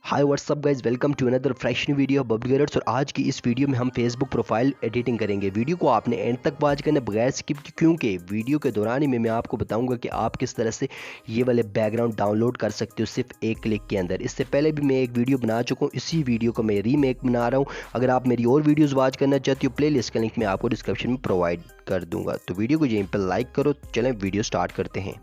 Hi what's up guys, welcome to another fresh new video bubbly गेरर्स। और आज की इस वीडियो में हम फेसबुक प्रोफाइल एडिटिंग करेंगे। वीडियो को आपने एंड तक वॉच करना बगैर स्किप की, क्योंकि वीडियो के दौरान ही मैं आपको बताऊंगा कि आप किस तरह से ये वाले बैकग्राउंड डाउनलोड कर सकते हो सिर्फ एक क्लिक के अंदर। इससे पहले भी मैं एक वीडियो बना चुका हूँ, इसी वीडियो को मैं रीमेक बना रहा हूँ। अगर आप मेरी और वीडियोज़ वॉच करना चाहती हो, प्ले लिस्ट का लिंक मैं आपको डिस्क्रिप्शन में प्रोवाइड कर दूंगा। तो वीडियो को यहीं पर लाइक करो। चलें वीडियो स्टार्ट करते हैं।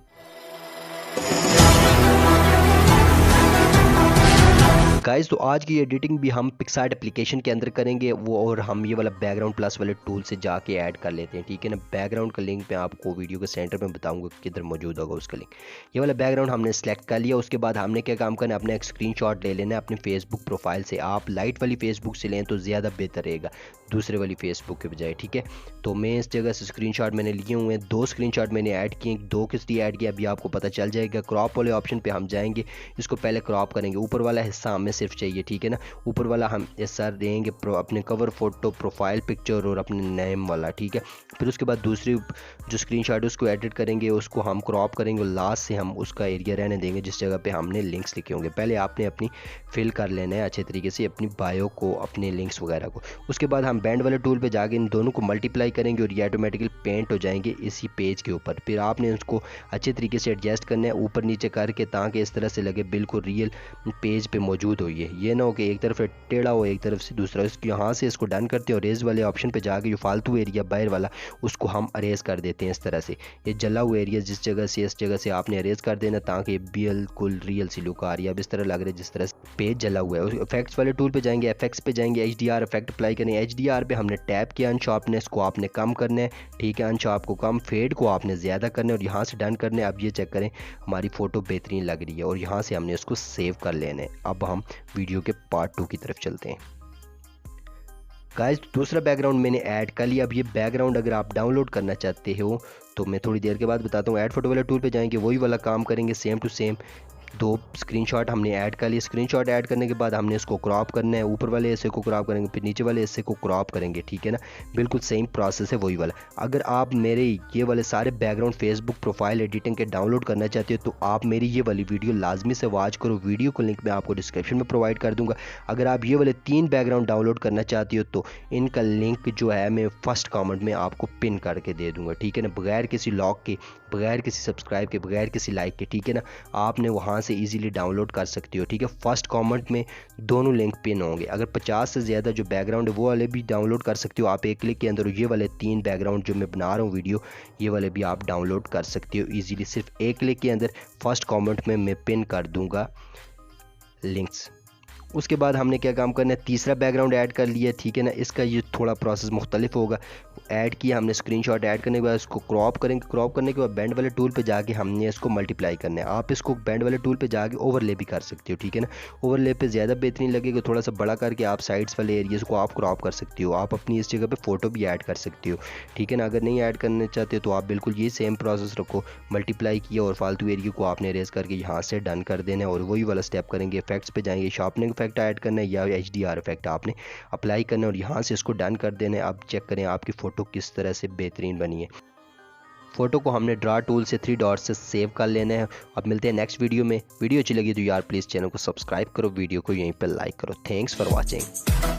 गाइस, तो आज की एडिटिंग भी हम पिक्सार्ट एप्लीकेशन के अंदर करेंगे वो, और हम ये वाला बैकग्राउंड प्लस वाले टूल से जाके ऐड कर लेते हैं, ठीक है ना। बैकग्राउंड का लिंक मैं आपको वीडियो के सेंटर में बताऊंगा किधर मौजूद होगा उसका लिंक। ये वाला बैकग्राउंड हमने सेलेक्ट कर लिया। उसके बाद हमने क्या काम करना है, अपना एक स्क्रीनशॉट ले लेना है अपनी फेसबुक प्रोफाइल से। आप लाइट वाली फेसबुक से लें तो ज़्यादा बेहतर रहेगा दूसरे वाली फेसबुक के बजाय, ठीक है। तो मैं इस जगह से स्क्रीनशॉट मैंने लिए हुए हैं, 2 स्क्रीनशॉट मैंने ऐड किए। 2 किस लिए ऐड किया अभी आपको पता चल जाएगा। क्रॉप वाले ऑप्शन पे हम जाएंगे, इसको पहले क्रॉप करेंगे। ऊपर वाला हिस्सा हमें सिर्फ चाहिए, ठीक है ना। ऊपर वाला हम ऐसा देंगे अपने कवर फोटो, प्रोफाइल पिक्चर और अपने नेम वाला, ठीक है। फिर उसके बाद दूसरी जो स्क्रीनशॉट है उसको एडिट करेंगे, उसको हम क्रॉप करेंगे और लास्ट से हम उसका एरिया रहने देंगे जिस जगह पे हमने लिंक्स लिखे होंगे। पहले आपने अपनी फिल कर लेना है अच्छे तरीके से अपनी बायो को, अपने लिंक्स वगैरह को। उसके बाद हम बैंड वाले टूल पे जाके इन दोनों को मल्टीप्लाई करेंगे और ये ऑटोमेटिकली पेंट हो जाएंगे इसी पेज के ऊपर। फिर आपने उसको अच्छे तरीके से एडजस्ट करना है ऊपर नीचे करके, ताकि इस तरह से लगे बिल्कुल रियल पेज पे मौजूद हो। ये ना हो कि एक तरफ टेढ़ा हो एक तरफ से दूसरा। इसको यहाँ से इसको डन करते हैं और रेज वाले ऑप्शन पे जाके जो फालतू एरिया बाहर वाला उसको हम अरेज कर देते हैं इस तरह से। ये जला हुआ एरिया जिस जगह से इस जगह से आपने अरेज कर देना, ताकि बिल्कुल रियल सी लुक आ रही है। अब इस तरह लग रहा है जिस तरह से पेज जला हुआ है। इफेक्ट्स वाले टूल पे जाएंगे, एफएक्स पे जाएंगे, HDR इफेक्ट अप्लाई करेंगे। HDR पे हमने टैप किया, अनशार्पनेस को आपने कम करना है, ठीक है। अनशार्प को कम, फेड को आपने ज़्यादा करना है और यहाँ से डन करना है। अब ये चेक करें हमारी फ़ोटो बेहतरीन लग रही है और यहाँ से हमने इसको सेव कर लेना है। अब हम वीडियो के पार्ट 2 की तरफ चलते हैं। गाइस, दूसरा बैकग्राउंड मैंने ऐड कर लिया। अब ये बैकग्राउंड अगर आप डाउनलोड करना चाहते हो तो मैं थोड़ी देर के बाद बताता हूँ। ऐड फोटो वाले टूल पे जाएंगे, वही वाला काम करेंगे सेम टू सेम। 2 स्क्रीनशॉट हमने ऐड कर लिए। स्क्रीनशॉट ऐड करने के बाद हमने इसको क्रॉप करना है, ऊपर वाले हिस्से को क्रॉप करेंगे, फिर नीचे वाले हिस्से को क्रॉप करेंगे, ठीक है ना। बिल्कुल सेम प्रोसेस है वही वाला। अगर आप मेरे ये वाले सारे बैकग्राउंड फेसबुक प्रोफाइल एडिटिंग के डाउनलोड करना चाहते हो तो आप मेरी ये वाली वीडियो लाजमी से वॉच करो। वीडियो को लिंक मैं आपको डिस्क्रिप्शन में प्रोवाइड कर दूंगा। अगर आप ये वाले 3 बैकग्राउंड डाउनलोड करना चाहती हो तो इनका लिंक जो है मैं फर्स्ट कमेंट में आपको पिन करके दे दूंगा, ठीक है ना। बगैर किसी लॉक के, बगैर किसी सब्सक्राइब के, बगैर किसी लाइक के, ठीक है ना। आपने वहाँ से ईजिली डाउनलोड कर सकती हो, ठीक है। फर्स्ट कमेंट में दोनों लिंक पिन होंगे। अगर 50 से ज़्यादा जो बैकग्राउंड है वो वाले भी डाउनलोड कर सकती हो आप एक क्लिक के अंदर। ये वाले 3 बैकग्राउंड जो मैं बना रहा हूँ वीडियो, ये वाले भी आप डाउनलोड कर सकती हो ईजिली सिर्फ एक क्लिक के अंदर। फर्स्ट कमेंट में मैं पिन कर दूंगा लिंक्स। उसके बाद हमने क्या काम करना है, तीसरा बैकग्राउंड ऐड कर लिया, ठीक है ना। इसका ये थोड़ा प्रोसेस मुख्तलिफ होगा। ऐड किया हमने, स्क्रीनशॉट ऐड करने के बाद इसको क्रॉप करेंगे। क्रॉप करने के बाद बैंड वाले टूल पे जाके हमने इसको मल्टीप्लाई करना है। आप इसको बैंड वाले टूल पे जाके ओवरले भी कर सकते हो, ठीक है ना। ओवरले पे ज़्यादा बेहतरीन लगेगा, थोड़ा सा बड़ा करके आप साइड्स वाले एरियाज़ को आप क्रॉप कर सकती हो। आप अपनी इस जगह पे फ़ोटो भी ऐड कर सकती हो, ठीक है ना। अगर नहीं ऐड करना चाहते तो आप बिल्कुल ये सेम प्रोसेस रखो। मल्टीप्लाई किया और फालतू एरिया को आपने रेज करके यहाँ से डन कर देना है और वही वाला स्टेप करेंगे। इफेक्ट्स पे जाएंगे, शार्पनिंग इफेक्ट ऐड करना है या HDR इफेक्ट आपने अप्लाई करना है और यहाँ से इसको डन कर देना है। अब चेक करें आपकी फ़ोटो किस तरह से बेहतरीन बनी है। फ़ोटो को हमने ड्रा टूल से 3 डॉट से सेव कर लेना है। अब मिलते हैं नेक्स्ट वीडियो में। वीडियो अच्छी लगी तो यार प्लीज़ चैनल को सब्सक्राइब करो, वीडियो को यहीं पर लाइक करो। Thanks for watching.